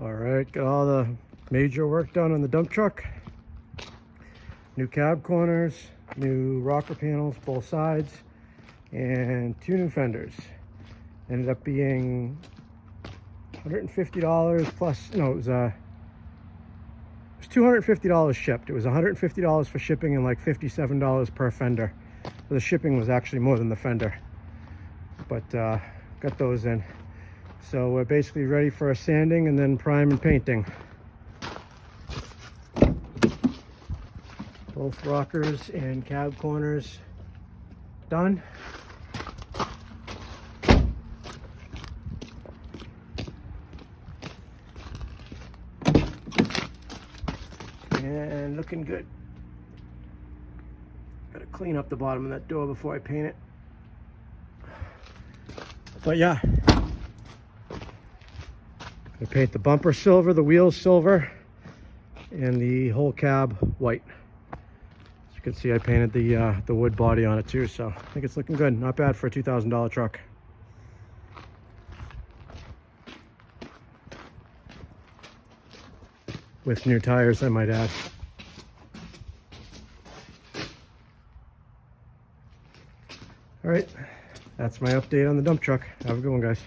All right, got all the major work done on the dump truck. New cab corners, new rocker panels, both sides, and 2 new fenders. Ended up being $150 plus, no, it was $250 shipped. It was $150 for shipping and like $57 per fender. So the shipping was actually more than the fender, but got those in. So we're basically ready for a sanding and then prime and painting. Both rockers and cab corners done. And looking good. Gotta clean up the bottom of that door before I paint it. But yeah, I paint the bumper silver, the wheels silver, and the whole cab white. As you can see, I painted the wood body on it too, so I think it's looking good. Not bad for a $2,000 truck. With new tires, I might add. All right, that's my update on the dump truck. Have a good one, guys.